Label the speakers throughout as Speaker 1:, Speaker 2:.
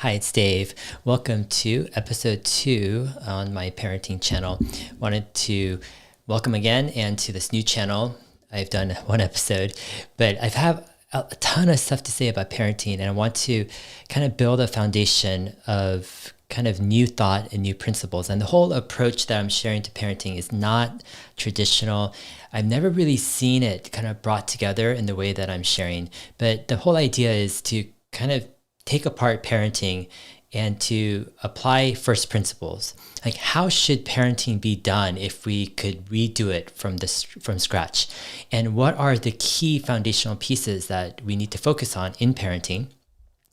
Speaker 1: Hi, it's Dave. Welcome to episode 2 on my parenting channel. Wanted to welcome again and to this new channel. I've done one episode, but I've have a ton of stuff to say about parenting, and I want to kind of build a foundation of kind of new thought and new principles. And the whole approach that I'm sharing to parenting is not traditional. I've never really seen it kind of brought together in the way that I'm sharing, but the whole idea is to kind of take apart parenting and to apply first principles. Like, how should parenting be done if we could redo it from scratch? And what are the key foundational pieces that we need to focus on in parenting?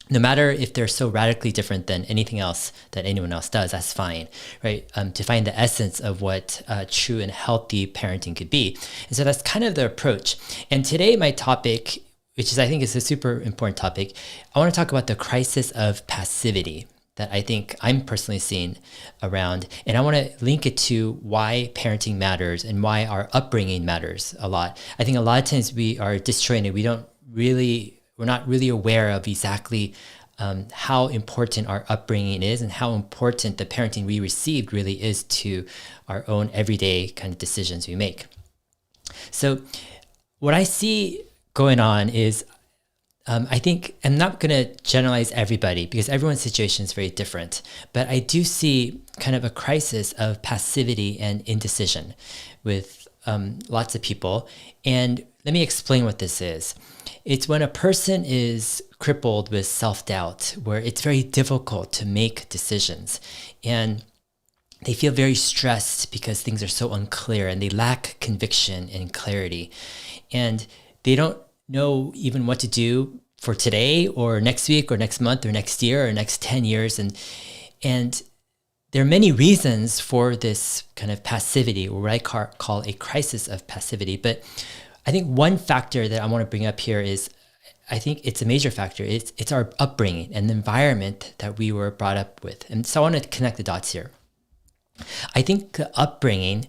Speaker 1: No matter if they're so radically different than anything else that anyone else does, that's fine, right? To find the essence of what true and healthy parenting could be. And so that's kind of the approach. And today, my topic, which is, I think, is a super important topic. I want to talk about the crisis of passivity that I think I'm personally seeing around. And I want to link it to why parenting matters and why our upbringing matters a lot. I think a lot of times we are disjointed. We're not really aware of exactly how important our upbringing is and how important the parenting we received really is to our own everyday kind of decisions we make. So what I see going on is, I think, I'm not going to generalize everybody because everyone's situation is very different, but I do see kind of a crisis of passivity and indecision with lots of people. And let me explain what this is. It's when a person is crippled with self-doubt, where it's very difficult to make decisions, and they feel very stressed because things are so unclear and they lack conviction and clarity. And they don't know even what to do for today or next week or next month or next year or next 10 years. And there are many reasons for this kind of passivity, or what I call a crisis of passivity. But I think one factor that I want to bring up here is, I think it's a major factor. It's our upbringing and the environment that we were brought up with. And so I want to connect the dots here. I think the upbringing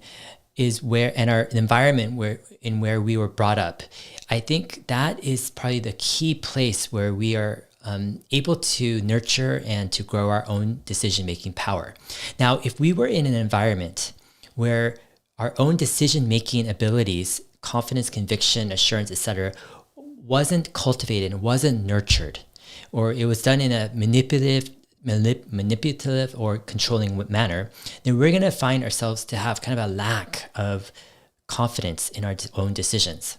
Speaker 1: is where, and our environment where we were brought up, I think that is probably the key place where we are able to nurture and to grow our own decision-making power. Now, if we were in an environment where our own decision-making abilities, confidence, conviction, assurance, etc., wasn't cultivated, wasn't nurtured, or it was done in a manipulative or controlling manner, then we're going to find ourselves to have kind of a lack of confidence in our own decisions.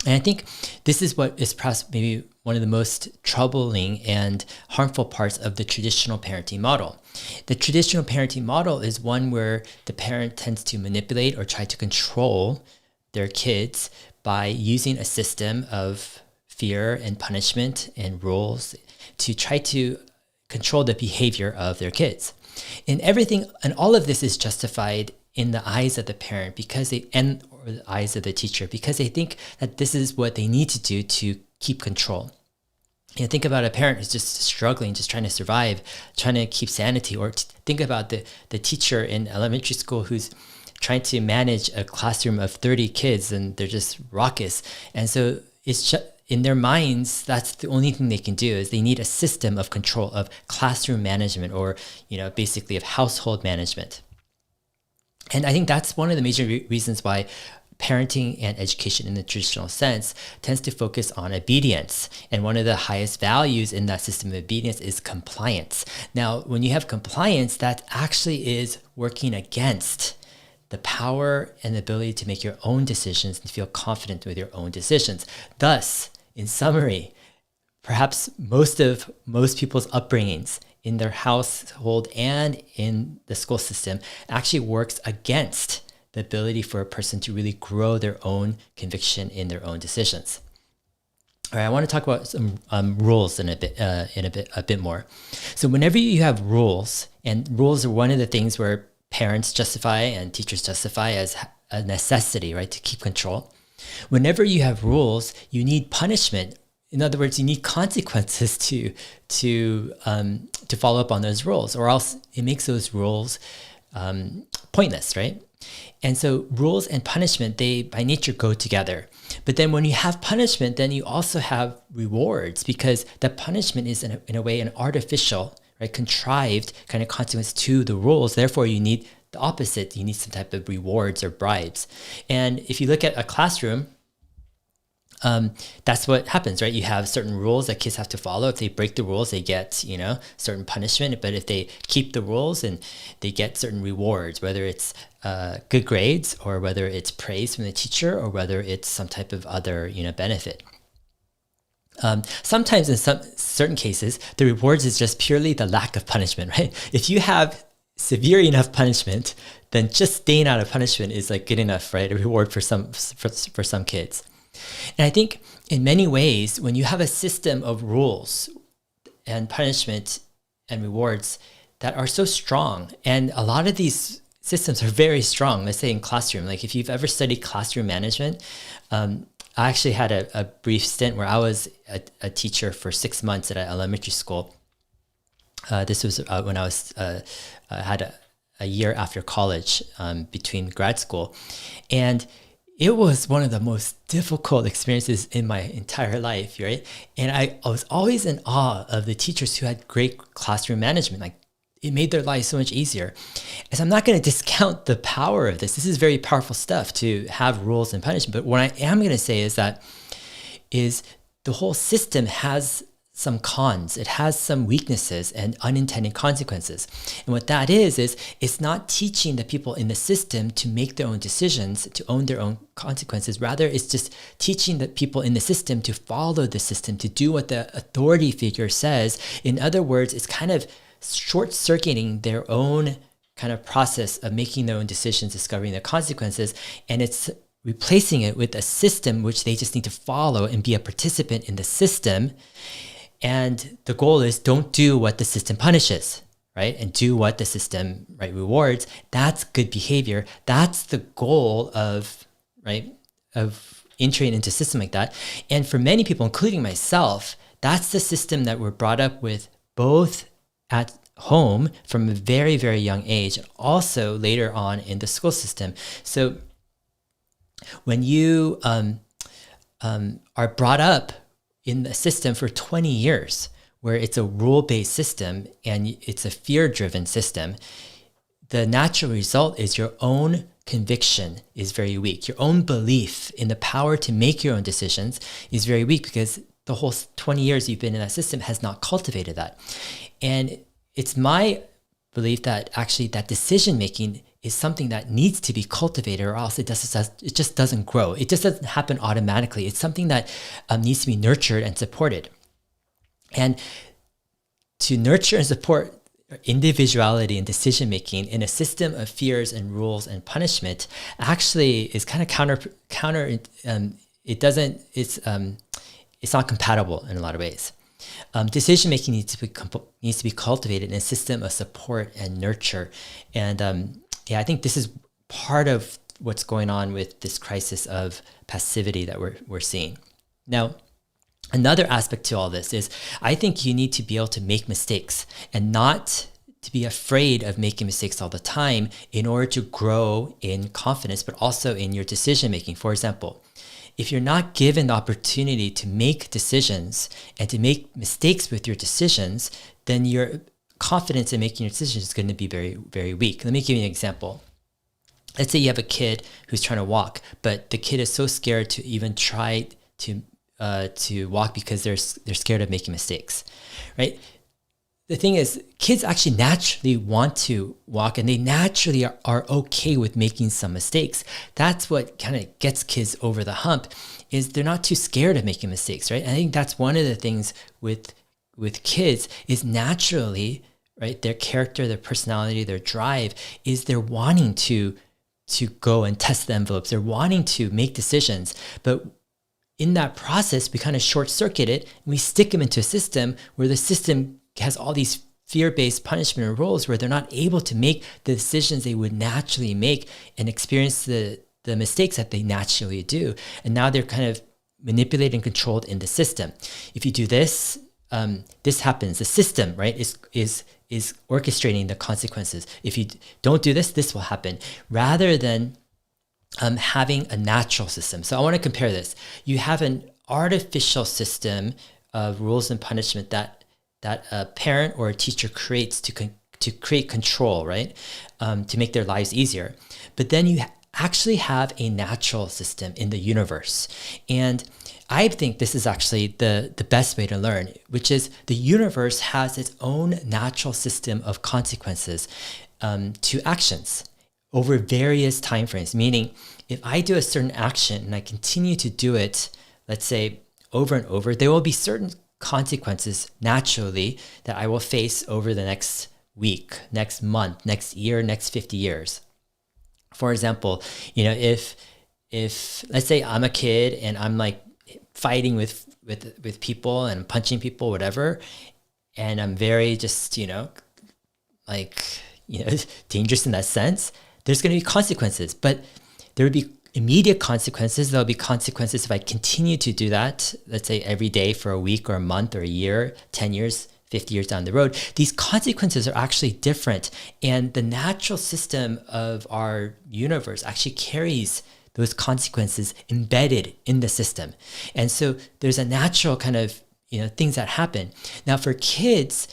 Speaker 1: And I think this is what is perhaps maybe one of the most troubling and harmful parts of the traditional parenting model. The traditional parenting model is one where the parent tends to manipulate or try to control their kids by using a system of fear and punishment and rules to try to control the behavior of their kids. And all of this is justified in the eyes of the parent or the eyes of the teacher, because they think that this is what they need to do to keep control. Think about a parent who's just struggling, just trying to survive, trying to keep sanity, or think about the teacher in elementary school who's trying to manage a classroom of 30 kids and they're just raucous. And so it's just, in their minds, that's the only thing they can do, is they need a system of control, of classroom management, or basically of household management. And I think that's one of the major reasons why parenting and education in the traditional sense tends to focus on obedience. And one of the highest values in that system of obedience is compliance. Now, when you have compliance, that actually is working against the power and the ability to make your own decisions and feel confident with your own decisions. Thus, in summary, perhaps most people's upbringings in their household and in the school system actually works against the ability for a person to really grow their own conviction in their own decisions. All right, I want to talk about some rules in a bit more. So whenever you have rules, and rules are one of the things where parents justify and teachers justify as a necessity, right, to keep control. Whenever you have rules, you need punishment. In other words, you need consequences to follow up on those rules, or else it makes those rules pointless, right? And so rules and punishment, they by nature go together. But then when you have punishment, then you also have rewards, because the punishment is in a way an artificial, right, contrived kind of consequence to the rules. Therefore, you need the opposite. You need some type of rewards or bribes. And if you look at a classroom, that's what happens, right? You have certain rules that kids have to follow. If they break the rules, they get, certain punishment. But if they keep the rules, and they get certain rewards, whether it's good grades, or whether it's praise from the teacher, or whether it's some type of other, benefit. Sometimes in some certain cases, the rewards is just purely the lack of punishment, right? If you have severe enough punishment, then just staying out of punishment is like good enough, right? A reward for some kids. And I think in many ways, when you have a system of rules and punishment and rewards that are so strong, and a lot of these systems are very strong, let's say in classroom, like if you've ever studied classroom management, I actually had a brief stint where I was a teacher for 6 months at an elementary school. This was when I was had a year after college, between grad school. And it was one of the most difficult experiences in my entire life, right? And I was always in awe of the teachers who had great classroom management. Like, it made their lives so much easier. And so I'm not going to discount the power of this. This is very powerful stuff to have rules and punishment. But what I am going to say is the whole system has some cons. It has some weaknesses and unintended consequences. And what that is it's not teaching the people in the system to make their own decisions, to own their own consequences. Rather, it's just teaching the people in the system to follow the system, to do what the authority figure says. In other words, it's kind of short-circuiting their own kind of process of making their own decisions, discovering their consequences, and it's replacing it with a system which they just need to follow and be a participant in the system. And the goal is, don't do what the system punishes, right? And do what the system, right, rewards. That's good behavior. That's the goal of, right, of entering into a system like that. And for many people, including myself, that's the system that we're brought up with, both at home from a very, very young age, and also later on in the school system. So when you are brought up in the system for 20 years, where it's a rule-based system and it's a fear-driven system, the natural result is your own conviction is very weak. Your own belief in the power to make your own decisions is very weak, because the whole 20 years you've been in that system has not cultivated that. And it's my belief that actually that decision-making is something that needs to be cultivated, or else it just doesn't grow. It just doesn't happen automatically. It's something that needs to be nurtured and supported. And to nurture and support individuality and decision-making in a system of fears and rules and punishment actually is kind of counter. It's not compatible in a lot of ways. Decision-making needs to be cultivated in a system of support and nurture. And I think this is part of what's going on with this crisis of passivity that we're seeing. Now, another aspect to all this is, I think you need to be able to make mistakes and not to be afraid of making mistakes all the time in order to grow in confidence, but also in your decision-making. For example, if you're not given the opportunity to make decisions and to make mistakes with your decisions, then your confidence in making your decisions is going to be very, very weak. Let me give you an example. Let's say you have a kid who's trying to walk, but the kid is so scared to even try to walk because they're scared of making mistakes, right? The thing is, kids actually naturally want to walk, and they naturally are okay with making some mistakes. That's what kind of gets kids over the hump, is they're not too scared of making mistakes, right? And I think that's one of the things with kids is naturally, right, their character, their personality, their drive is they're wanting to go and test the envelopes. They're wanting to make decisions. But in that process, we kind of short circuit it, and we stick them into a system where the system has all these fear-based punishment and rules where they're not able to make the decisions they would naturally make and experience the mistakes that they naturally do. And now they're kind of manipulated and controlled in the system. If you do this, this happens. The system, right, is orchestrating the consequences. If you don't do this, this will happen, rather than having a natural system. So I want to compare this. You have an artificial system of rules and punishment that a parent or a teacher creates to create control, right? To make their lives easier. But then you actually have a natural system in the universe. And I think this is actually the best way to learn, which is the universe has its own natural system of consequences to actions over various time frames. Meaning, if I do a certain action and I continue to do it, let's say over and over, there will be certain consequences naturally that I will face over the next week, next month, next year, next 50 years. For example, if let's say I'm a kid and I'm like fighting with people and punching people, whatever, and I'm very just, dangerous in that sense, there's going to be consequences, but there would be immediate consequences. There'll be consequences if I continue to do that, let's say every day for a week or a month or a year, 10 years, 50 years down the road. These consequences are actually different. And the natural system of our universe actually carries those consequences embedded in the system. And so there's a natural kind of, things that happen. Now for kids,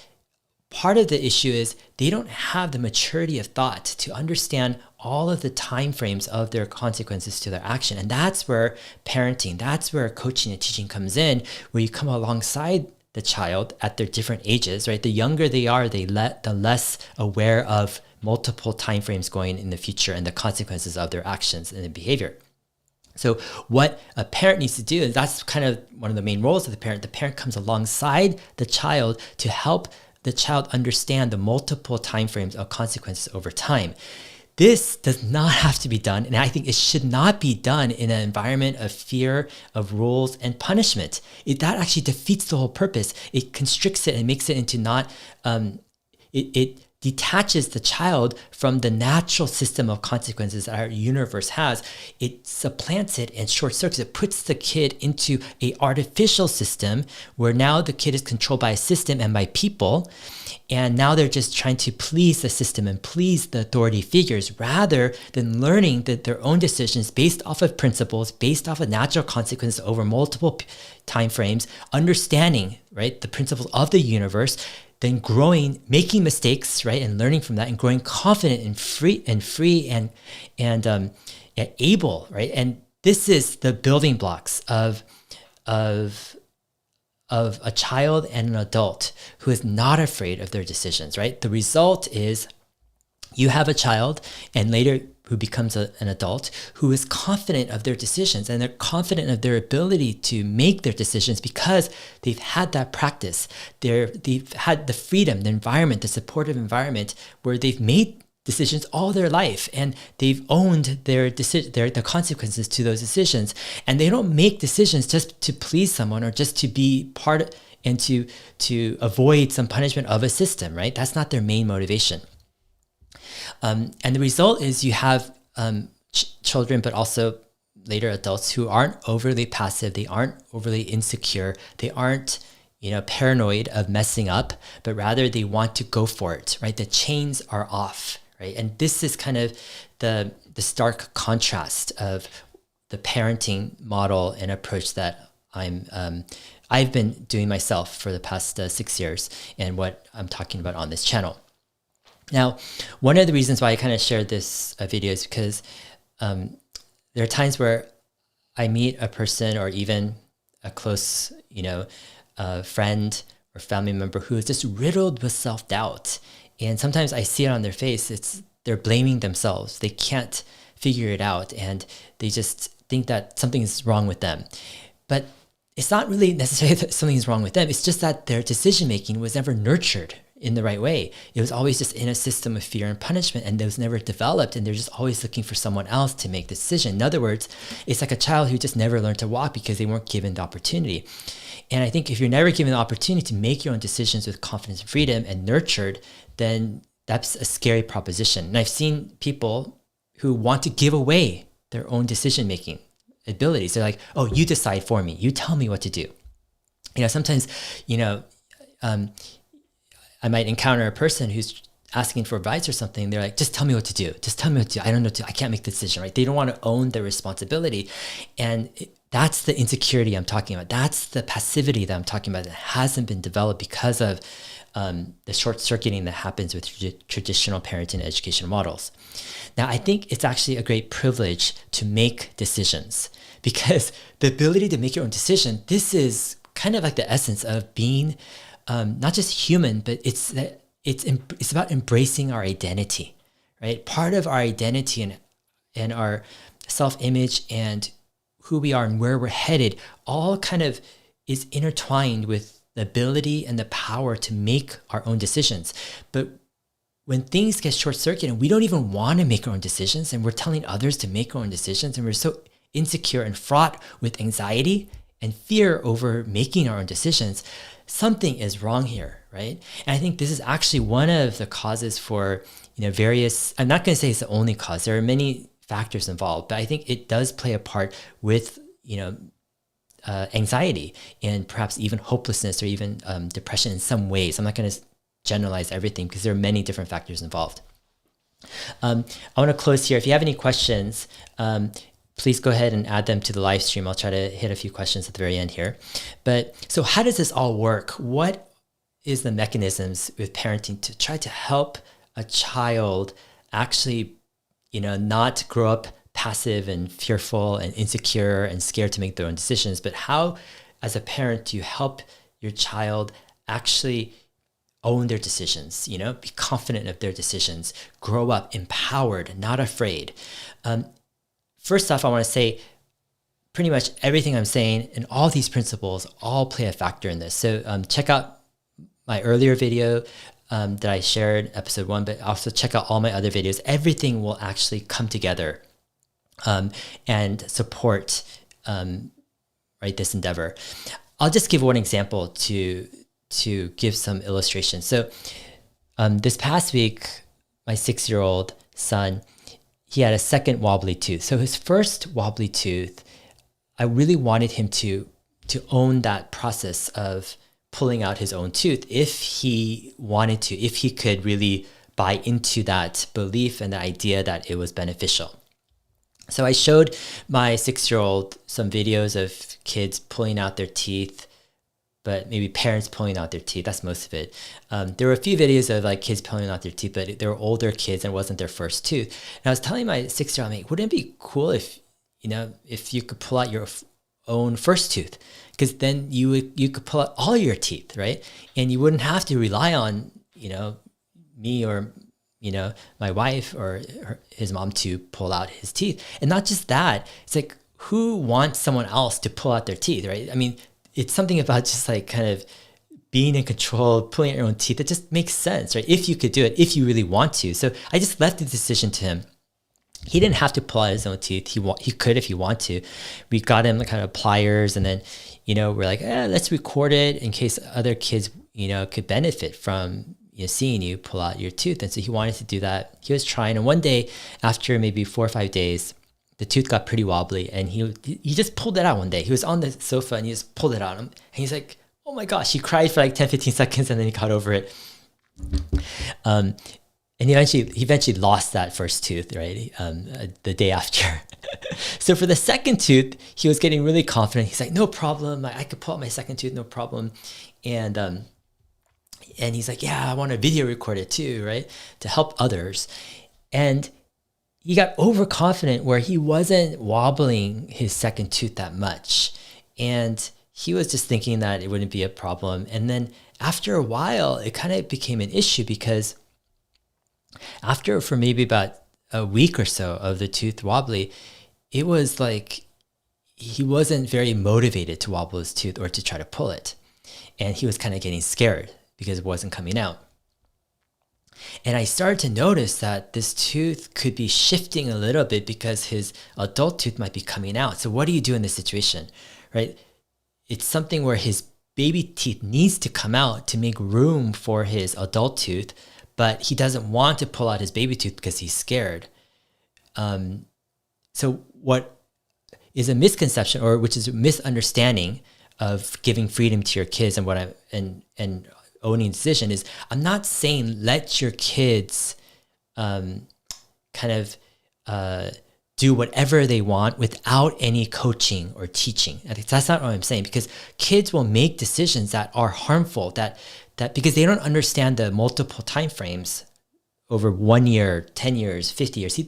Speaker 1: part of the issue is they don't have the maturity of thought to understand all of the time frames of their consequences to their action. And that's where parenting, that's where coaching and teaching comes in, where you come alongside the child at their different ages, right? The younger they are, the less aware of multiple time frames going in the future and the consequences of their actions and their behavior. So what a parent needs to do, and that's kind of one of the main roles of the parent comes alongside the child to help the child understand the multiple time frames of consequences over time. This does not have to be done, and I think it should not be done in an environment of fear, of rules, and punishment. That actually defeats the whole purpose. It constricts it and makes it into not, it detaches the child from the natural system of consequences that our universe has. It supplants it and short circuits. It puts the kid into an artificial system where now the kid is controlled by a system and by people. And now they're just trying to please the system and please the authority figures rather than learning that their own decisions based off of principles, based off of natural consequences over multiple time frames, understanding, right, the principles of the universe, then growing, making mistakes, right, and learning from that, and growing confident and free and able, right. And this is the building blocks of a child and an adult who is not afraid of their decisions, right? The result is you have a child and later who becomes an adult who is confident of their decisions, and they're confident of their ability to make their decisions because they've had that practice. They've had the freedom, the environment, the supportive environment where they've made decisions all their life, and they've owned the consequences to those decisions. And they don't make decisions just to please someone or just to be part and to avoid some punishment of a system, right? That's not their main motivation. And the result is you have children, but also later adults who aren't overly passive, they aren't overly insecure, they aren't paranoid of messing up, but rather they want to go for it, right? The chains are off. Right? And this is kind of the stark contrast of the parenting model and approach that I've been doing myself for the past 6 years, and what I'm talking about on this channel. Now, one of the reasons why I kind of shared this video is because there are times where I meet a person or even a close, friend or family member who is just riddled with self-doubt. And sometimes I see it on their face. They're blaming themselves. They can't figure it out, and they just think that something is wrong with them. But it's not really necessarily that something is wrong with them. It's just that their decision-making was never nurtured in the right way. It was always just in a system of fear and punishment, and it was never developed, and they're just always looking for someone else to make the decision. In other words, it's like a child who just never learned to walk because they weren't given the opportunity. And I think if you're never given the opportunity to make your own decisions with confidence and freedom and nurtured, then that's a scary proposition. And I've seen people who want to give away their own decision-making abilities. They're like, oh, you decide for me. You tell me what to do. Sometimes, I might encounter a person who's asking for advice or something. They're like, just tell me what to do. Just tell me what to do. I don't know what to do. I can't make the decision, right? They don't want to own their responsibility. And that's the insecurity I'm talking about. That's the passivity that I'm talking about that hasn't been developed because of the short-circuiting that happens with traditional parenting and education models. Now, I think it's actually a great privilege to make decisions, because the ability to make your own decision, this is kind of like the essence of being not just human, but it's about embracing our identity, right? Part of our identity and our self-image and who we are and where we're headed all kind of is intertwined with the ability and the power to make our own decisions. But when things get short-circuited and we don't even want to make our own decisions, and we're telling others to make our own decisions, and we're so insecure and fraught with anxiety and fear over making our own decisions, something is wrong here, right? And I think this is actually one of the causes for, various, I'm not going to say it's the only cause. There are many factors involved, but I think it does play a part with, anxiety and perhaps even hopelessness or even depression in some ways. I'm not going to generalize everything because there are many different factors involved. I want to close here. If you have any questions, please go ahead and add them to the live stream. I'll try to hit a few questions at the very end here. But so how does this all work? What is the mechanisms with parenting to try to help a child actually, not grow up passive and fearful and insecure and scared to make their own decisions, but how, as a parent, do you help your child actually own their decisions, be confident of their decisions, grow up empowered, not afraid? First off, I want to say pretty much everything I'm saying and all these principles all play a factor in this. So check out my earlier video that I shared, episode 1, but also check out all my other videos. Everything will actually come together and support this endeavor. I'll just give one example to give some illustration. So this past week, my 6-year-old son, he had a second wobbly tooth. So his first wobbly tooth, I really wanted him to own that process of pulling out his own tooth if he wanted to, if he could really buy into that belief and the idea that it was beneficial. So I showed my 6-year-old some videos of kids pulling out their teeth, but maybe parents pulling out their teeth. That's most of it. There were a few videos of like kids pulling out their teeth, but they were older kids and it wasn't their first tooth. And I was telling my 6-year-old, I'm like, wouldn't it be cool if you could pull out your own first tooth? Because then you could pull out all your teeth, right? And you wouldn't have to rely on, me or my wife or his mom to pull out his teeth. And not just that, it's like, who wants someone else to pull out their teeth, right? I mean, it's something about just like kind of being in control, pulling out your own teeth. It just makes sense, right? If you could do it, if you really want to. So I just left the decision to him. He didn't have to pull out his own teeth. He could if he wanted to. We got him kind of pliers, and then, we're like, let's record it in case other kids, could benefit from seeing you pull out your tooth. And so he wanted to do that. He was trying, and one day, after maybe 4 or 5 days, the tooth got pretty wobbly, and he just pulled it out one day. He was on the sofa and he just pulled it out. And he's like, oh my gosh, he cried for like 10, 15 seconds and then he got over it. And he eventually lost that first tooth, right? The day after. So for the second tooth, he was getting really confident. He's like, no problem. I could pull out my second tooth, no problem. And he's like, yeah, I want to video record it too, right? To help others. And he got overconfident where he wasn't wobbling his second tooth that much. And he was just thinking that it wouldn't be a problem. And then after a while, it kind of became an issue because for maybe about a week or so of the tooth wobbly, it was like he wasn't very motivated to wobble his tooth or to try to pull it. And he was kind of getting scared because it wasn't coming out. And I started to notice that this tooth could be shifting a little bit because his adult tooth might be coming out. So what do you do in this situation, right? It's something where his baby teeth needs to come out to make room for his adult tooth, but he doesn't want to pull out his baby tooth because he's scared. So what is a misconception, or which is a misunderstanding of giving freedom to your kids, and owning decision is I'm not saying let your kids do whatever they want without any coaching or teaching. I think that's not what I'm saying, because kids will make decisions that are harmful, that because they don't understand the multiple time frames over 1 year, 10 years, 50 years.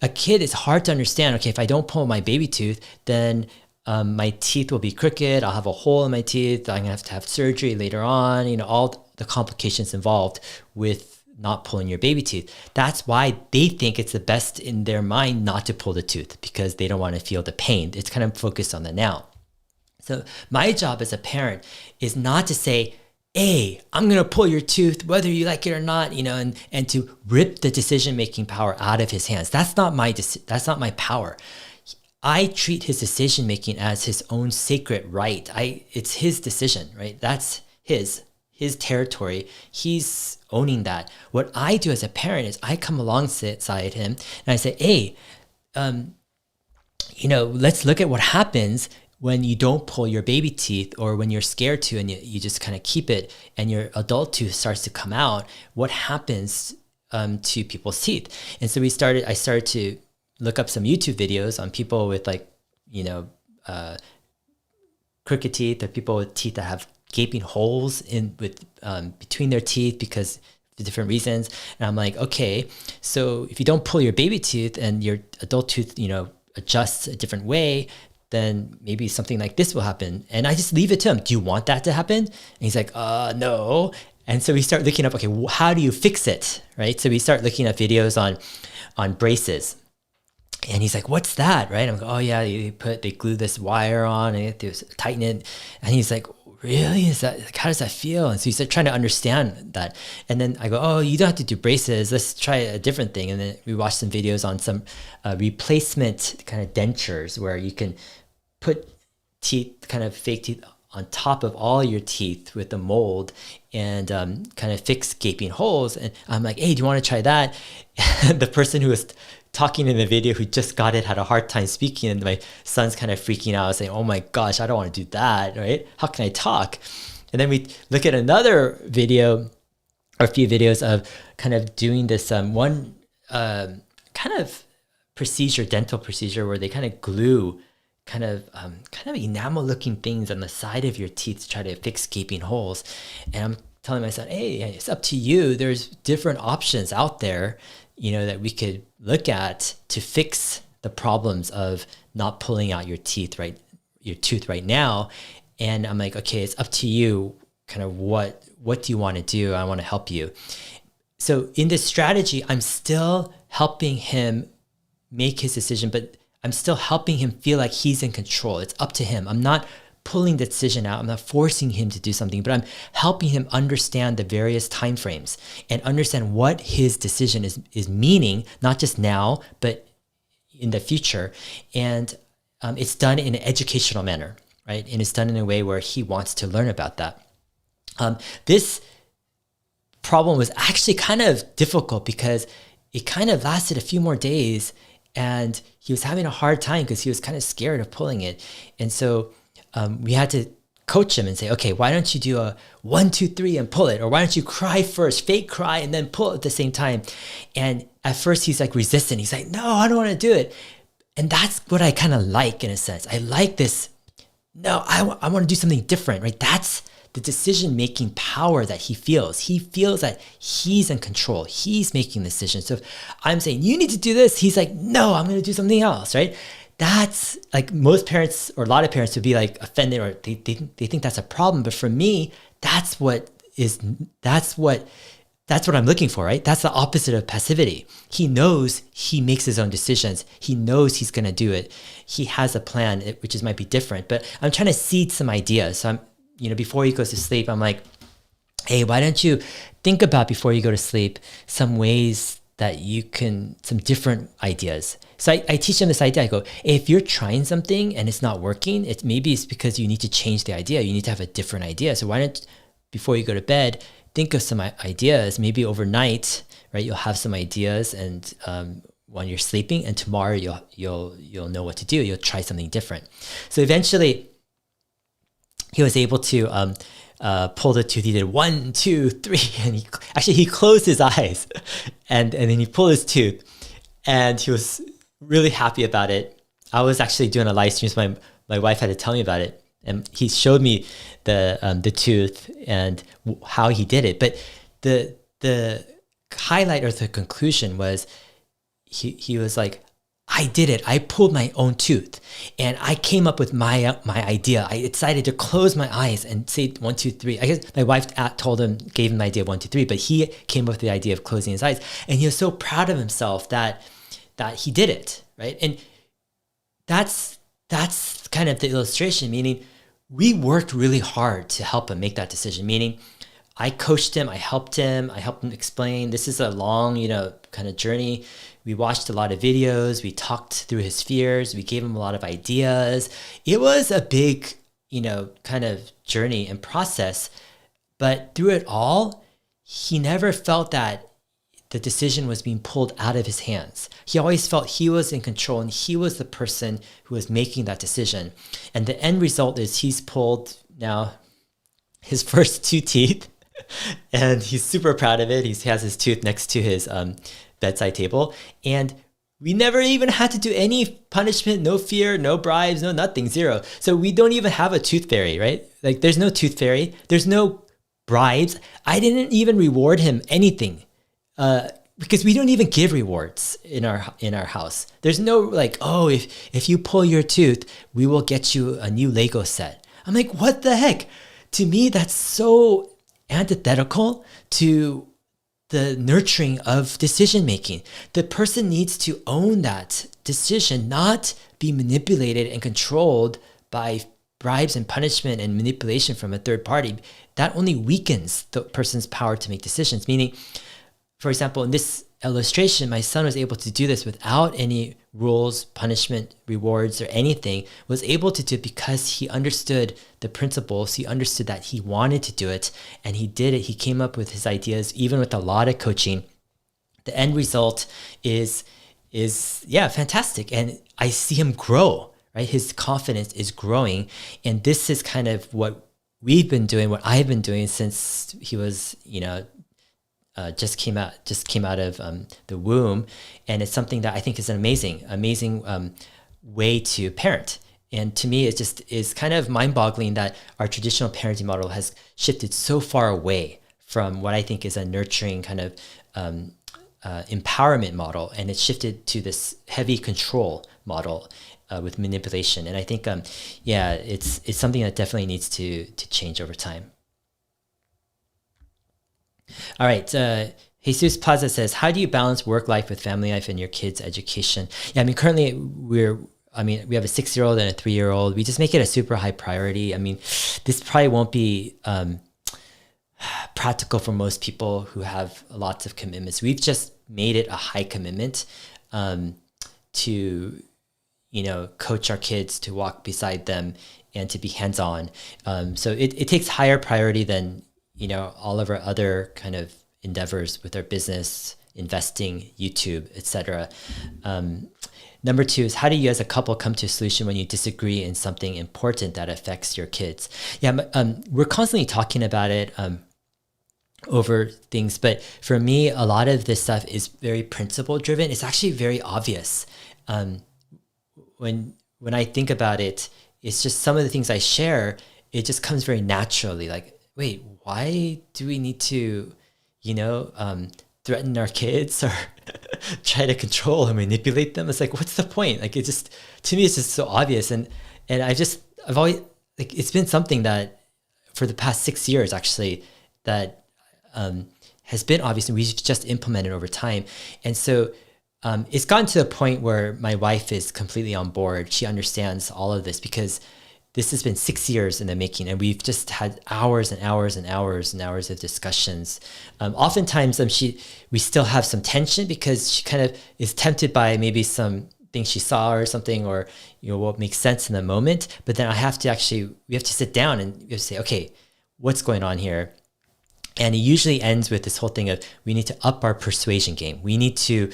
Speaker 1: A kid is hard to understand. Okay, if I don't pull my baby tooth, then my teeth will be crooked. I'll have a hole in my teeth. I'm gonna have to have surgery later on. All the complications involved with not pulling your baby tooth. That's why they think it's the best in their mind not to pull the tooth, because they don't want to feel the pain. It's kind of focused on the now. So my job as a parent is not to say, hey, I'm going to pull your tooth, whether you like it or not, and to rip the decision-making power out of his hands. That's not my power. I treat his decision-making as his own sacred right. It's his decision, right? That's his territory. He's owning that. What I do as a parent is I come alongside him and I say, hey, let's look at what happens when you don't pull your baby teeth, or when you're scared to and you just kind of keep it and your adult tooth starts to come out. What happens to people's teeth? And so I started to look up some YouTube videos on people with crooked teeth, or people with teeth that have gaping holes between their teeth because of different reasons. And I'm like, okay, so if you don't pull your baby tooth and your adult tooth, adjusts a different way, then maybe something like this will happen. And I just leave it to him. Do you want that to happen? And he's like, no. And so we start looking up, okay, how do you fix it, right? So we start looking at videos on braces. And he's like, what's that, right? I'm like, oh yeah, they glue this wire on and they tighten it. And he's like, really? Is that, like, how does that feel? And so he's trying to understand that. And then I go, oh, you don't have to do braces. Let's try a different thing. And then we watched some videos on some replacement kind of dentures, where you can put teeth, kind of fake teeth, on top of all your teeth with a mold and kind of fix gaping holes. And I'm like, hey, do you want to try that? And the person who was talking in the video, who just got it, had a hard time speaking, and my son's kind of freaking out, saying, oh my gosh, I don't want to do that, right? How can I talk? And then we look at another video, or a few videos of kind of doing this one kind of dental procedure, where they kind of glue kind of enamel looking things on the side of your teeth to try to fix gaping holes. And I'm telling my son, hey, it's up to you. There's different options out there, that we could look at to fix the problems of not pulling out your tooth right now. And I'm like, okay, it's up to you. Kind of what do you want to do? I want to help you. So in this strategy, I'm still helping him make his decision, but I'm still helping him feel like he's in control. It's up to him. I'm not pulling the decision out. I'm not forcing him to do something, but I'm helping him understand the various time frames and understand what his decision is meaning, not just now, but in the future. And it's done in an educational manner, right? And it's done in a way where he wants to learn about that. This problem was actually kind of difficult because it kind of lasted a few more days, and he was having a hard time because he was kind of scared of pulling it. And so we had to coach him and say, okay, why don't you do a 1, 2, 3 and pull it? Or why don't you cry first, fake cry, and then pull it at the same time? And at first he's like resistant. He's like, no, I don't want to do it. And that's what I kind of like, in a sense. I like this. No, I want to do something different, right? That's the decision-making power that he feels. He feels that he's in control. He's making decisions. So if I'm saying, you need to do this, he's like, no, I'm going to do something else, right? That's like, most parents, or a lot of parents, would be like offended, or they think that's a problem. But for me, that's what I'm looking for, right? That's the opposite of passivity. He knows he makes his own decisions. He knows he's going to do it. He has a plan, which might be different, but I'm trying to seed some ideas. So before he goes to sleep, I'm like, hey, why don't you think about, before you go to sleep, some ways that you can, some different ideas. So I teach them this idea. I go, hey, if you're trying something and it's not working, maybe it's because you need to change the idea. You need to have a different idea. So why don't, before you go to bed, think of some ideas. Maybe overnight, right? You'll have some ideas, and when you're sleeping, and tomorrow you'll know what to do. You'll try something different. So eventually he was able to pull the tooth. He did 1, 2, 3, and he closed his eyes, and then he pulled his tooth, and he was really happy about it. I was actually doing a live stream, so my wife had to tell me about it, and he showed me the tooth and how he did it. But the highlight or the conclusion was he was like, I did it. I pulled my own tooth, and I came up with my idea. I decided to close my eyes and say 1, 2, 3. I guess my wife gave him the idea of 1, 2, 3, but he came up with the idea of closing his eyes, and he was so proud of himself that he did it, right? And that's kind of the illustration, meaning we worked really hard to help him make that decision. Meaning, I coached him, I helped him explain. This is a long, kind of journey. We watched a lot of videos. We talked through his fears. We gave him a lot of ideas. It was a big, kind of journey and process. But through it all, he never felt that the decision was being pulled out of his hands. He always felt he was in control, and he was the person who was making that decision. And the end result is he's pulled now his first 2 teeth, and he's super proud of it. He has his tooth next to his bedside table, and we never even had to do any punishment, no fear, no bribes, no nothing, zero. So we don't even have a tooth fairy, right? Like, there's no tooth fairy, there's no bribes. I didn't even reward him anything, because we don't even give rewards in our house. There's no like, oh, if you pull your tooth, we will get you a new Lego set. I'm like, what the heck? To me, that's so antithetical to the nurturing of decision making. The person needs to own that decision, not be manipulated and controlled by bribes and punishment and manipulation from a third party. That only weakens the person's power to make decisions. Meaning, for example, in this illustration, my son was able to do this without any rules, punishment, rewards, or anything, was able to do it because he understood the principles. He understood that he wanted to do it, and he did it. He came up with his ideas, even with a lot of coaching. The end result is fantastic. And I see him grow, right? His confidence is growing. And this is kind of what we've been doing, what I've been doing since he was, just came out of the womb. And it's something that I think is an amazing way to parent. And to me, it just is kind of mind-boggling that our traditional parenting model has shifted so far away from what I think is a nurturing kind of empowerment model, and it's shifted to this heavy control model with manipulation. And I think, it's something that definitely needs to change over time. All right. Jesus Plaza says, how do you balance work life with family life and your kids' education? Yeah, I mean, currently we have a 6-year-old and a 3-year-old. We just make it a super high priority. I mean, this probably won't be practical for most people who have lots of commitments. We've just made it a high commitment to, coach our kids, to walk beside them, and to be hands-on. So it takes higher priority than all of our other kind of endeavors with our business, investing, YouTube, etc. Number 2 is, how do you as a couple come to a solution when you disagree in something important that affects your kids? Yeah, we're constantly talking about it over things, but for me, a lot of this stuff is very principle driven. It's actually very obvious. When I think about it, it's just some of the things I share, it just comes very naturally. Like, wait, why do we need to, threaten our kids or try to control or manipulate them? It's like, what's the point? Like, it just, to me, it's just so obvious. And I've always, like, it's been something that for the past 6 years, actually, that has been obvious, and we've just implemented over time. And so it's gotten to the point where my wife is completely on board. She understands all of this because this has been 6 years in the making, and we've just had hours and hours and hours and hours of discussions. Oftentimes, we still have some tension because she kind of is tempted by maybe some things she saw or something, or what makes sense in the moment. But then we have to sit down and we have to say, okay, what's going on here? And it usually ends with this whole thing of we need to up our persuasion game. We need to,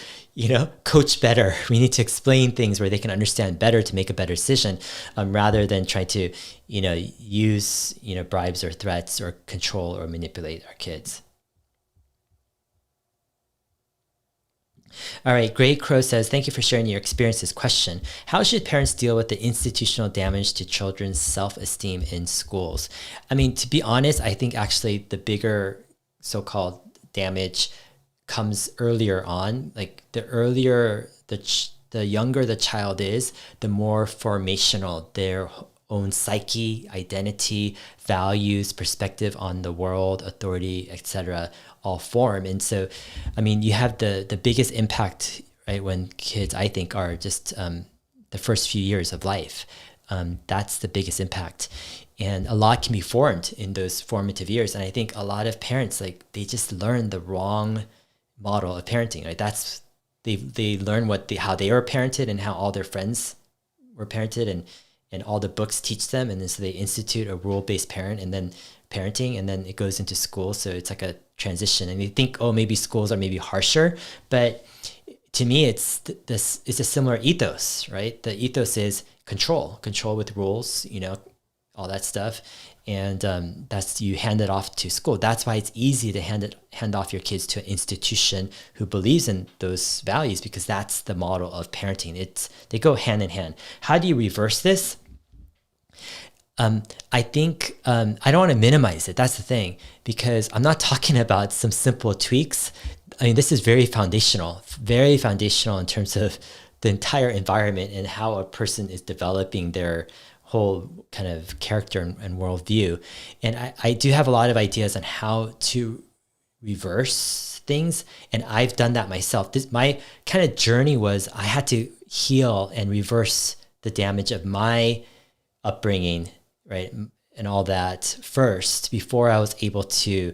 Speaker 1: coach better. We need to explain things where they can understand better to make a better decision, rather than try to, use, bribes or threats or control or manipulate our kids. All right, Great Crow says, thank you for sharing your experiences. Question: how should parents deal with the institutional damage to children's self-esteem in schools? I mean, to be honest, I think actually the bigger so-called damage comes earlier on. Like the earlier, the younger the child is, the more formational their own psyche, identity, values, perspective on the world, authority, etc., all form. And so, I mean, you have the biggest impact, right, when kids, I think, are just the first few years of life. That's the biggest impact. And a lot can be formed in those formative years. And I think a lot of parents, like, they just learn the wrong model of parenting, right? They learn how they were parented and how all their friends were parented, and all the books teach them. And then so they institute a rule-based parenting, and then it goes into school. So it's like a transition, and they think, oh, maybe schools are maybe harsher, but to me, it's a similar ethos, right? The ethos is control with rules, all that stuff. And that's, you hand it off to school. That's why it's easy to hand off your kids to an institution who believes in those values, because that's the model of parenting. They go hand in hand. How do you reverse this? I think I don't want to minimize it. That's the thing, because I'm not talking about some simple tweaks. I mean, this is very foundational in terms of the entire environment and how a person is developing their whole kind of character and worldview. And I do have a lot of ideas on how to reverse things. And I've done that myself. My kind of journey was I had to heal and reverse the damage of my upbringing, right, and all that first, before I was able to,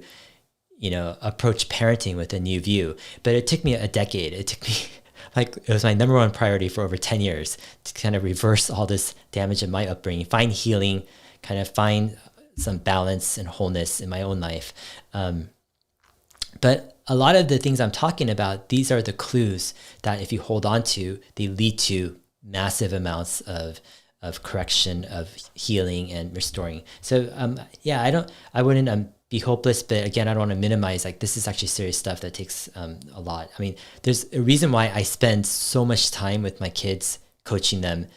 Speaker 1: approach parenting with a new view. But it took me a decade. It took me, it was my number one priority for over 10 years to kind of reverse all this damage of my upbringing, find healing, kind of find some balance and wholeness in my own life. But a lot of the things I'm talking about, these are the clues that if you hold on to, they lead to massive amounts of correction, of healing and restoring. So I wouldn't be hopeless, but again, I don't want to minimize, like, this is actually serious stuff that takes a lot. I mean, there's a reason why I spend so much time with my kids, coaching them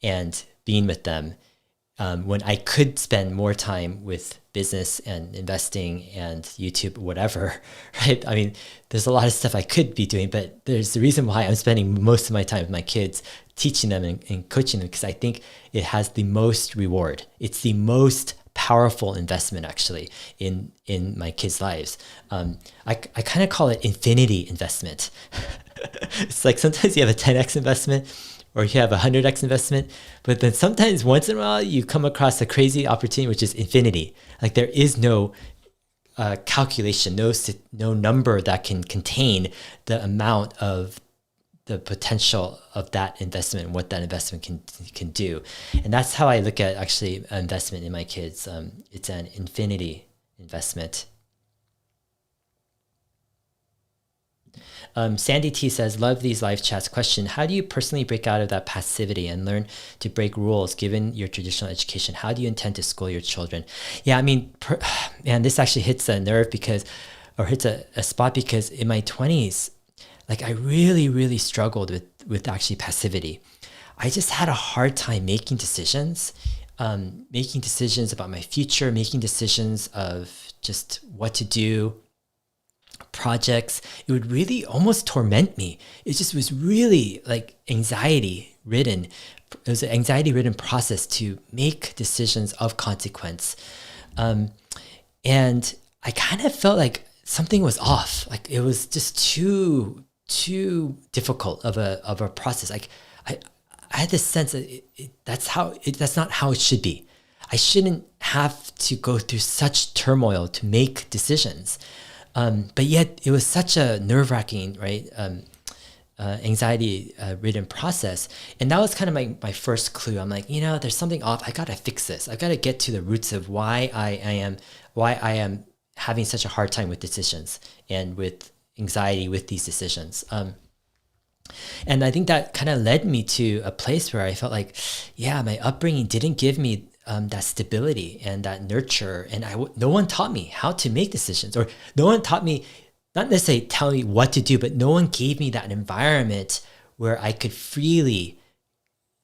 Speaker 1: and being with them, when I could spend more time with business and investing and YouTube, whatever, right? I mean, there's a lot of stuff I could be doing, but there's the reason why I'm spending most of my time with my kids, teaching them and coaching them, because I think it has the most reward. It's the most powerful investment, actually, in my kids' lives. I kind of call it infinity investment. It's like sometimes you have a 10x investment, or you have a 100x investment, but then sometimes once in a while you come across a crazy opportunity, which is infinity. Like, there is no calculation, no number that can contain the amount of the potential of that investment and what that investment can do. And that's how I look at actually investment in my kids. It's an infinity investment. Sandy T says, love these live chats. Question: how do you personally break out of that passivity and learn to break rules given your traditional education? How do you intend to school your children? Yeah, I mean, man, this actually hits a nerve hits a spot, because in my 20s, like, I really, really struggled with actually passivity. I just had a hard time making decisions about my future, making decisions of just what to do, projects. It would really almost torment me. It just was really like anxiety ridden. It was an anxiety ridden process to make decisions of consequence. And I kind of felt like something was off. Like, it was just too difficult of a process. Like, I had this sense that that's not how it should be. I shouldn't have to go through such turmoil to make decisions. But yet it was such a nerve-wracking, right, anxiety-ridden process. And that was kind of my first clue. I'm like, there's something off. I got to fix this. I got to get to the roots of why I am having such a hard time with decisions and with anxiety with these decisions. And I think that kind of led me to a place where I felt like, yeah, my upbringing didn't give me that stability and that nurture. And no one taught me how to make decisions, or no one taught me, not necessarily tell me what to do, but no one gave me that environment where I could freely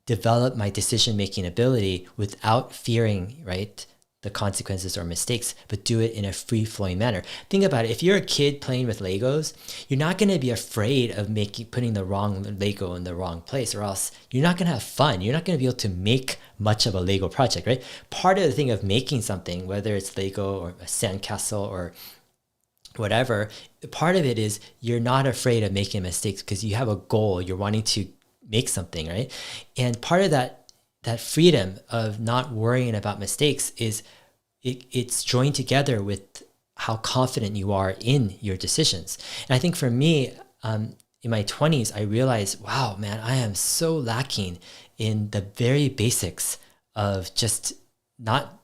Speaker 1: develop my decision-making ability without fearing, right, the consequences or mistakes, but do it in a free-flowing manner. Think about it. If you're a kid playing with Legos, you're not going to be afraid of putting the wrong Lego in the wrong place, or else you're not going to have fun. You're not going to be able to make much of a Lego project, right? Part of the thing of making something, whether it's Lego or a sandcastle or whatever, part of it is you're not afraid of making mistakes because you have a goal. You're wanting to make something, right? And part of that freedom of not worrying about mistakes is it's joined together with how confident you are in your decisions. And I think for me, in my 20s, I realized, wow, man, I am so lacking in the very basics of just not,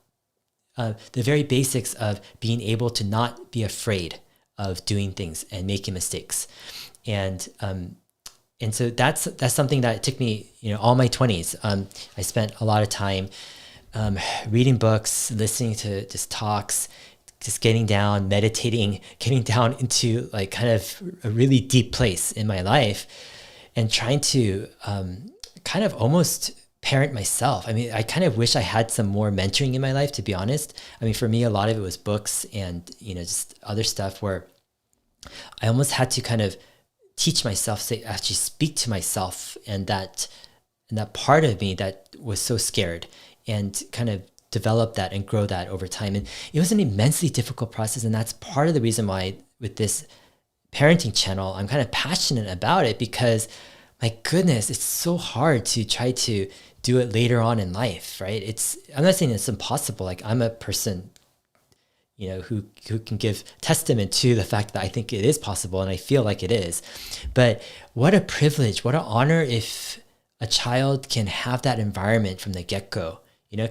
Speaker 1: the very basics of being able to not be afraid of doing things and making mistakes. And so that's something that took me, all my 20s. I spent a lot of time reading books, listening to just talks, just getting down, meditating, getting down into like kind of a really deep place in my life, and trying to kind of almost parent myself. I mean, I kind of wish I had some more mentoring in my life, to be honest. I mean, for me, a lot of it was books and, just other stuff where I almost had to kind of teach myself to actually speak to myself, and that part of me that was so scared, and kind of develop that and grow that over time. And it was an immensely difficult process. And that's part of the reason why with this parenting channel, I'm kind of passionate about it, because my goodness, it's so hard to try to do it later on in life, right? I'm not saying it's impossible. Like, I'm a person, who can give testament to the fact that I think it is possible, and I feel like it is. But what a privilege, what an honor if a child can have that environment from the get-go,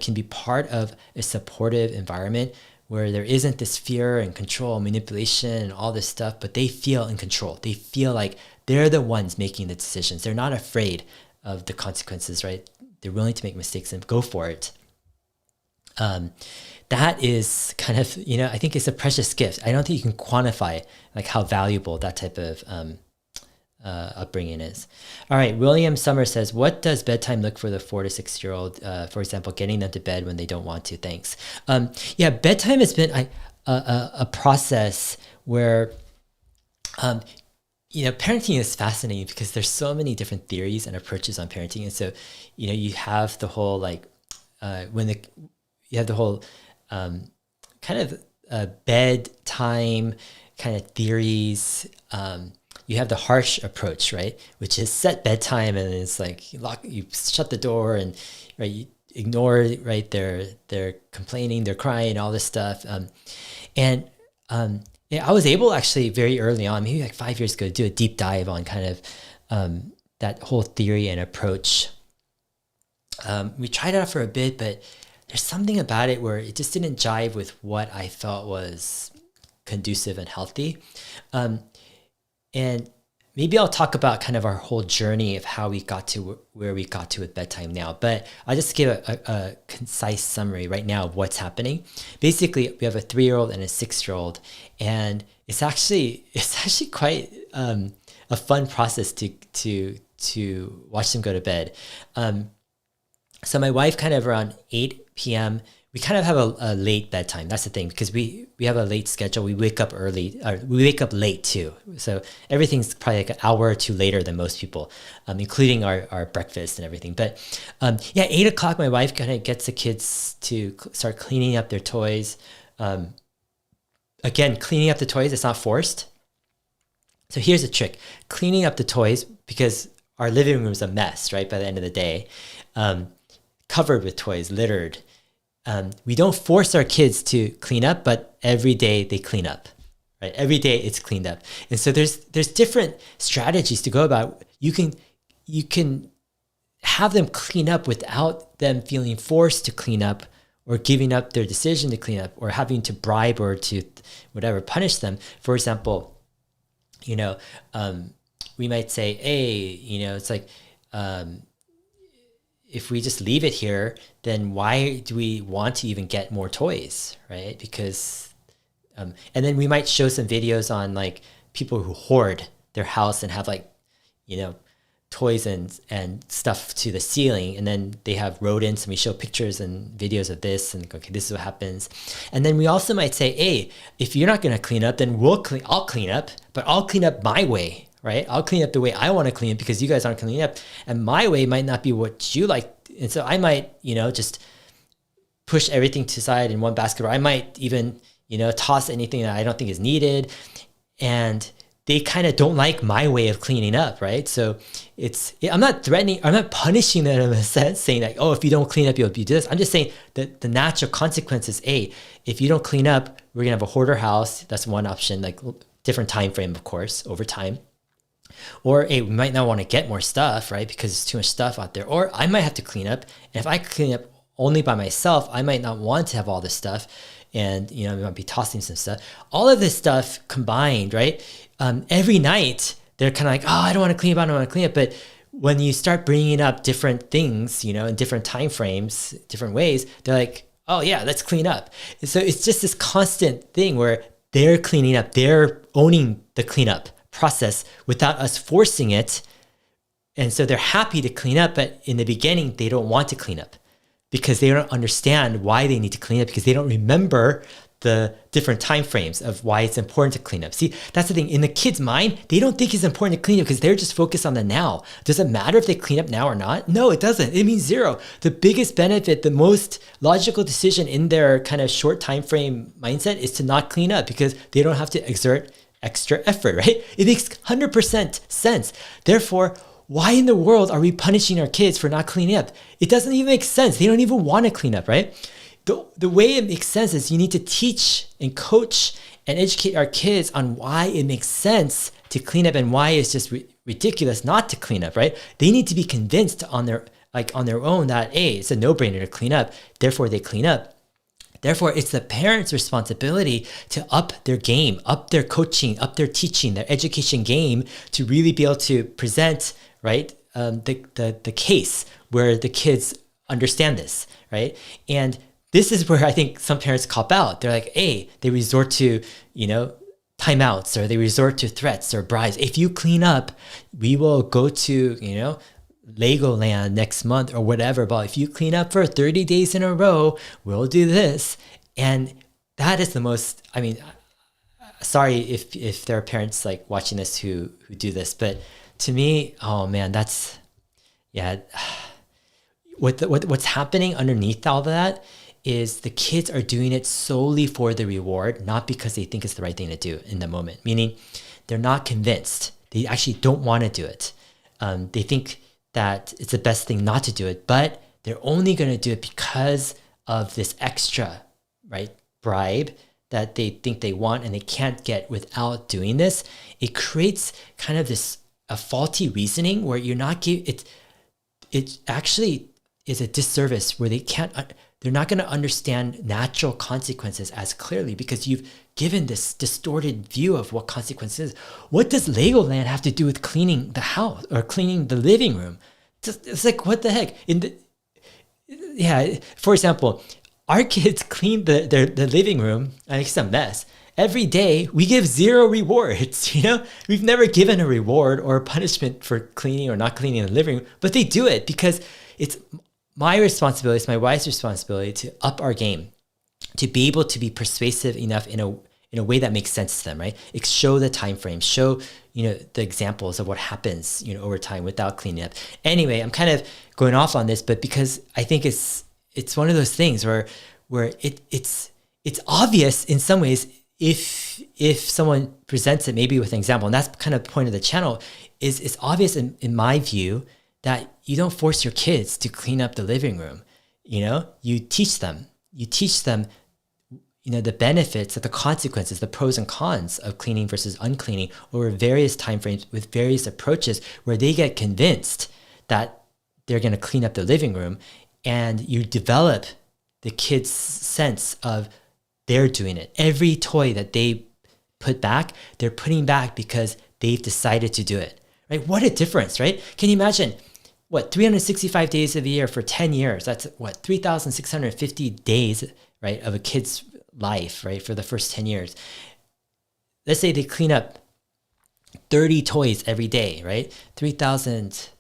Speaker 1: can be part of a supportive environment where there isn't this fear and control, manipulation, and all this stuff, but they feel in control. They feel like they're the ones making the decisions. They're not afraid of the consequences, right? They're willing to make mistakes and go for it. That is kind of, I think it's a precious gift. I don't think you can quantify like how valuable that type of upbringing is. All right, William Summer says, what does bedtime look for the 4 to 6 year old? For example, getting them to bed when they don't want to. Thanks. Yeah, bedtime has been a process where, parenting is fascinating because there's so many different theories and approaches on parenting. And so, you have the whole kind of bedtime kind of theories. You have the harsh approach, right? Which is set bedtime, and it's like you shut the door, and right, you ignore, right? They're complaining, they're crying, all this stuff. Yeah, I was able actually very early on, maybe like 5 years ago, to do a deep dive on kind of that whole theory and approach. We tried it out for a bit, but there's something about it where it just didn't jive with what I thought was conducive and healthy. And maybe I'll talk about kind of our whole journey of how we got to where we got to with bedtime now. But I'll just give a concise summary right now of what's happening. Basically, we have a 3-year-old and a 6-year-old, and it's actually quite a fun process to watch them go to bed. So my wife, kind of around 8 p.m., we kind of have a late bedtime. That's the thing, because we have a late schedule. We wake up early, or we wake up late too. So everything's probably like an hour or two later than most people, including our breakfast and everything. But yeah, 8 o'clock, my wife kind of gets the kids to start cleaning up their toys. Again, cleaning up the toys, it's not forced. So here's a trick. Cleaning up the toys, because our living room is a mess, right, by the end of the day, covered with toys, littered. We don't force our kids to clean up, but every day they clean up, right? Every day it's cleaned up. And so there's different strategies to go about. You can have them clean up without them feeling forced to clean up, or giving up their decision to clean up, or having to bribe or to whatever, punish them. For example, we might say, hey, it's like, if we just leave it here, then why do we want to even get more toys, right? Because, and then we might show some videos on like people who hoard their house and have like, toys and stuff to the ceiling, and then they have rodents, and we show pictures and videos of this, and okay, this is what happens. And then we also might say, hey, if you're not going to clean up, then I'll clean up, but I'll clean up my way, right? I'll clean up the way I want to clean it because you guys aren't cleaning up, and my way might not be what you like. And so I might, just push everything to the side in one basket, or I might even, toss anything that I don't think is needed. And they kind of don't like my way of cleaning up, right? So I'm not threatening, I'm not punishing them in a sense, saying like, oh, if you don't clean up, you'll be this. I'm just saying that the natural consequence is, if you don't clean up, we're gonna have a hoarder house. That's one option, like different time frame, of course, over time. Or we might not want to get more stuff, right? Because there's too much stuff out there. Or I might have to clean up. And if I clean up only by myself, I might not want to have all this stuff. And, we might be tossing some stuff. All of this stuff combined, right? Every night, they're kind of like, oh, I don't want to clean up, I don't want to clean up. But when you start bringing up different things, in different time frames, different ways, they're like, oh yeah, let's clean up. And so it's just this constant thing where they're cleaning up, they're owning the cleanup process without us forcing it. And so they're happy to clean up, but in the beginning, they don't want to clean up because they don't understand why they need to clean up, because they don't remember the different time frames of why it's important to clean up. See, that's the thing. In the kid's mind, they don't think it's important to clean up because they're just focused on the now. Does it matter if they clean up now or not? No, it doesn't. It means zero. The biggest benefit, the most logical decision in their kind of short time frame mindset is to not clean up because they don't have to exert extra effort, right? It makes 100% sense. Therefore, why in the world are we punishing our kids for not cleaning up? It doesn't even make sense. They don't even want to clean up, right? The way it makes sense is you need to teach and coach and educate our kids on why it makes sense to clean up and why it's just ridiculous not to clean up, right? They need to be convinced on their own that, it's a no-brainer to clean up, therefore they clean up. Therefore, it's the parents' responsibility to up their game, up their coaching, up their teaching, their education game to really be able to present, right, the case where the kids understand this, right? And this is where I think some parents cop out. They're like, they resort to, timeouts, or they resort to threats or bribes. If you clean up, we will go to, Legoland next month or whatever. But if you clean up for 30 days in a row, we'll do this. And that is the most, sorry if there are parents like watching this who do this, but to me, oh man, that's, what's happening underneath all of that is the kids are doing it solely for the reward, not because they think it's the right thing to do in the moment. Meaning they're not convinced. They actually don't want to do it. They think that it's the best thing not to do it, but they're only going to do it because of this extra, right, bribe that they think they want and they can't get without doing this. It creates kind of a faulty reasoning where you're not it actually is a disservice where they're not going to understand natural consequences as clearly because you've given this distorted view of what consequences is. What does Legoland have to do with cleaning the house or cleaning the living room? It's like, what the heck? For example, our kids clean the living room and it's a mess. Every day we give zero rewards, We've never given a reward or a punishment for cleaning or not cleaning the living room, but they do it because it's my responsibility, it's my wife's responsibility to up our game, to be able to be persuasive enough in a way that makes sense to them, right? Show the time frame, show, the examples of what happens, over time without cleaning up. Anyway, I'm kind of going off on this, but because I think it's one of those things where it's obvious in some ways if someone presents it maybe with an example, and that's kind of the point of the channel, is it's obvious in my view that you don't force your kids to clean up the living room. You teach them, the benefits, the consequences, the pros and cons of cleaning versus uncleaning over various timeframes with various approaches where they get convinced that they're going to clean up the living room, and you develop the kids' sense of they're doing it. Every toy that they put back, they're putting back because they've decided to do it, right? What a difference, right? Can you imagine 365 days of the year for 10 years? That's 3,650 days, right, of a kid's life, right, for the first 10 years. Let's say they clean up 30 toys every day, right? 3,000.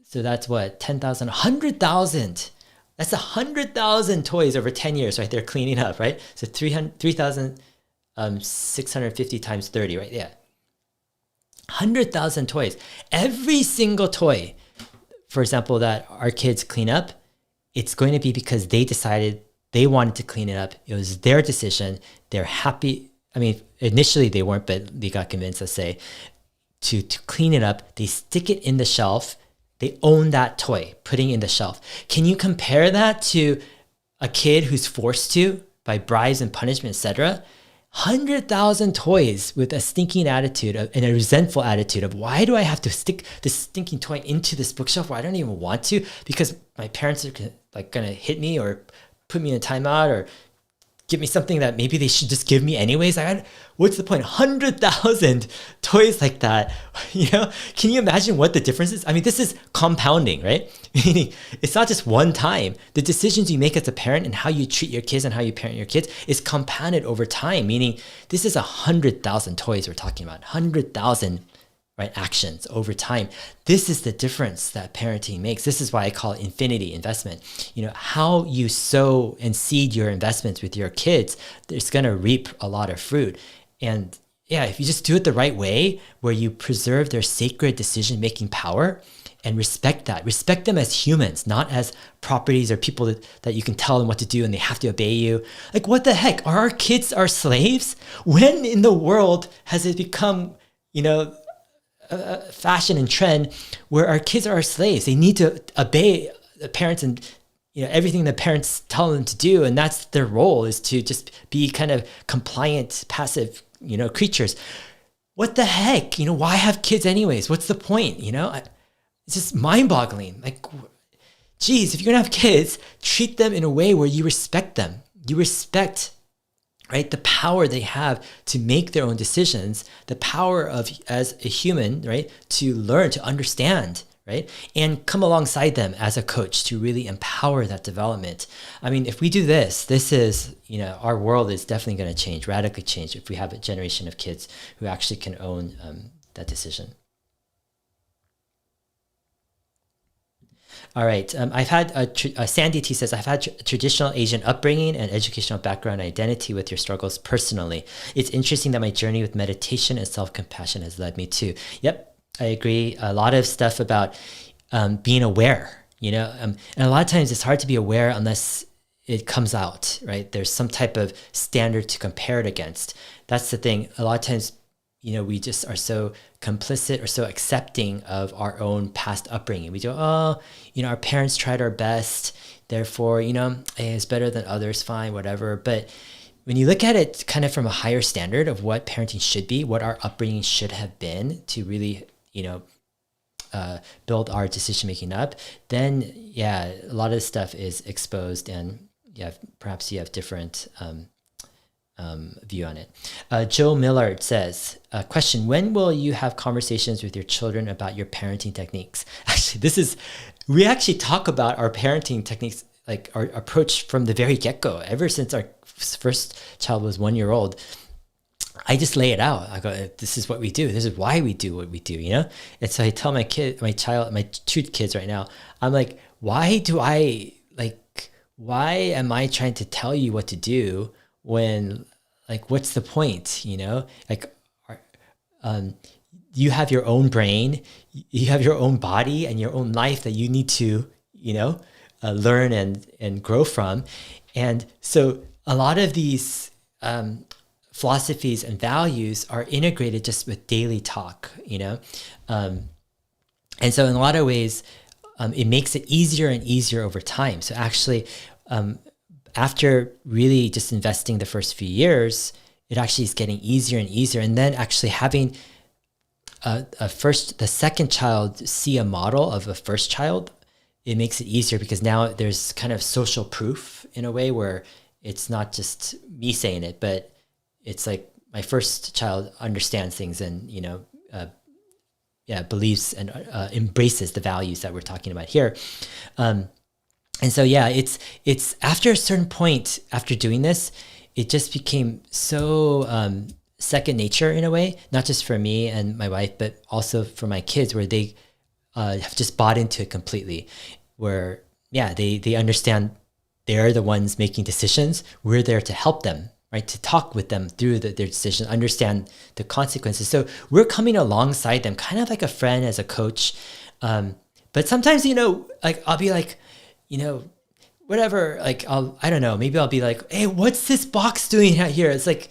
Speaker 1: So that's 10,000, 100,000. That's 100,000 toys over 10 years, right? They're cleaning up, right? So 3,650 times 30, right? Yeah. 100,000 toys. Every single toy, for example, that our kids clean up, it's going to be because they decided they wanted to clean it up. It was their decision. They're happy. I mean, initially they weren't, but they got convinced, let's say, to clean it up. They stick it in the shelf. They own that toy, putting it in the shelf. Can you compare that to a kid who's forced to by bribes and punishment, etc.? 100,000 toys with a stinking attitude and a resentful attitude of, why do I have to stick this stinking toy into this bookshelf where I don't even want to, because my parents are gonna hit me or put me in a timeout or give me something that maybe they should just give me anyways. What's the point? 100,000 toys like that. Can you imagine what the difference is? I mean, this is compounding, right? Meaning it's not just one time. The decisions you make as a parent and how you treat your kids and how you parent your kids is compounded over time. Meaning this is 100,000 toys we're talking about, 100,000 right actions over time. This is the difference that parenting makes. This is why I call it infinity investment. How you sow and seed your investments with your kids, it's going to reap a lot of fruit. And yeah, if you just do it the right way, where you preserve their sacred decision-making power and respect them as humans, not as properties or people that you can tell them what to do and they have to obey you. Like, what the heck? Are our kids our slaves? When in the world has it become, fashion and trend where our kids are our slaves? They need to obey the parents and everything the parents tell them to do, and that's their role, is to just be kind of compliant, passive, creatures. What the heck? Why have kids anyways? What's the point? It's just mind-boggling. Like, geez, if you're gonna have kids, treat them in a way where you respect them. You respect, right, the power they have to make their own decisions, the power of, as a human, right, to learn, to understand, right, and come alongside them as a coach to really empower that development. I mean, if we do this is, our world is definitely going to change, radically change, if we have a generation of kids who actually can own that decision. All right. I've had Sandy T says, I've had traditional Asian upbringing and educational background and identity with your struggles personally. It's interesting that my journey with meditation and self-compassion has led me to. Yep, I agree. A lot of stuff about being aware, and a lot of times it's hard to be aware unless it comes out, right? There's some type of standard to compare it against. That's the thing. A lot of times, we just are so complicit or so accepting of our own past upbringing. We go, our parents tried our best, therefore, it's better than others, fine, whatever. But when you look at it kind of from a higher standard of what parenting should be, what our upbringing should have been to really, build our decision-making up, then, yeah, a lot of this stuff is exposed, and yeah, perhaps you have different view on it. Joe Millard says, question, when will you have conversations with your children about your parenting techniques? Actually, we actually talk about our parenting techniques, like our approach from the very get-go. Ever since our first child was 1 year old, I just lay it out. I go, this is what we do. This is why we do what we do, And so I tell my two kids right now, I'm like, why am I trying to tell you what to do when, like, what's the point? You have your own brain, you have your own body and your own life that you need to, learn and grow from. And so a lot of these philosophies and values are integrated just with daily talk, and so in a lot of ways, it makes it easier and easier over time. So actually, after really just investing the first few years, it actually is getting easier and easier. And then actually having the second child see a model of a first child, it makes it easier because now there's kind of social proof in a way where it's not just me saying it, but it's like my first child understands things and, believes and embraces the values that we're talking about here. And so, it's after a certain point, after doing this, it just became so second nature in a way, not just for me and my wife, but also for my kids, where they have just bought into it completely, where, they understand they're the ones making decisions. We're there to help them, right? To talk with them through their decision, understand the consequences. So we're coming alongside them, kind of like a friend, as a coach. But sometimes, like I'll be like, whatever, like I don't know, maybe I'll be like, hey, what's this box doing out here? It's like,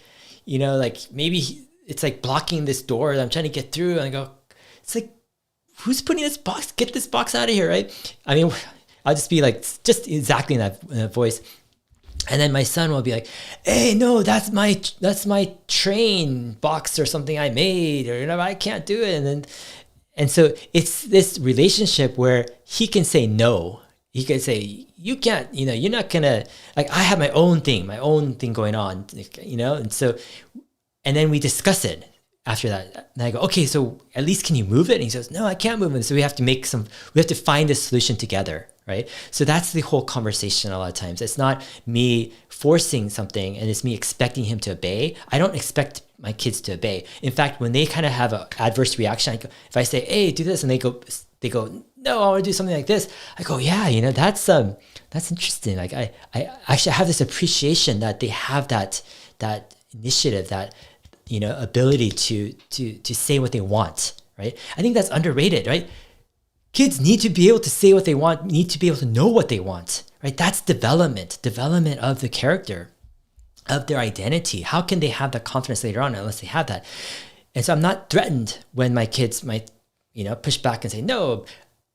Speaker 1: like maybe it's like blocking this door that I'm trying to get through. And I go, it's like, who's putting this box? Get this box out of here, right? I mean, I'll just be like, just exactly in that voice. And then my son will be like, hey, no, that's my train box or something I made, or, I can't do it. And so it's this relationship where he can say no. He can say, you can't, you're not gonna, like, I have my own thing going on, and so, and then we discuss it after that. And I go, okay, so at least can you move it? And he says, no, I can't move it. So we have to find a solution together, right? So that's the whole conversation a lot of times. It's not me forcing something and it's me expecting him to obey. I don't expect my kids to obey. In fact, when they kind of have an adverse reaction, if I say, hey, do this, and they go, no, I want to do something like this. I go, yeah, that's interesting. Like I actually have this appreciation that they have that initiative, that, ability to say what they want, right? I think that's underrated, right? Kids need to be able to say what they want, need to be able to know what they want, right? That's development of the character, of their identity. How can they have that confidence later on unless they have that? And so I'm not threatened when my kids might, push back and say, no.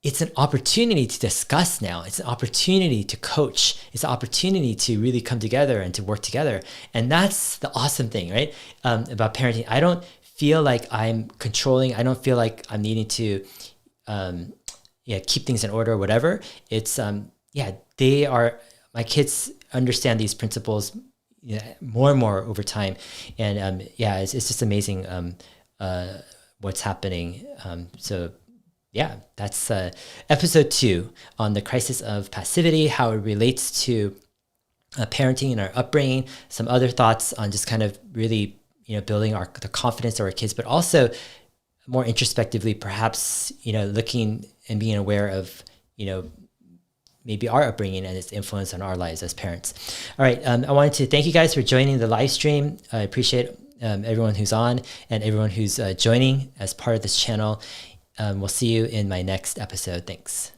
Speaker 1: It's an opportunity to discuss now. It's an opportunity to coach. It's an opportunity to really come together and to work together. And that's the awesome thing, right? About parenting. I don't feel like I'm controlling. I don't feel like I'm needing to keep things in order or whatever. It's, my kids understand these principles more and more over time. And it's just amazing what's happening. That's episode 2 on the crisis of passivity, how it relates to parenting and our upbringing, some other thoughts on just kind of really, building the confidence of our kids, but also more introspectively, perhaps, looking and being aware of, maybe our upbringing and its influence on our lives as parents. All right. I wanted to thank you guys for joining the live stream. I appreciate everyone who's on and everyone who's joining as part of this channel. We'll see you in my next episode. Thanks.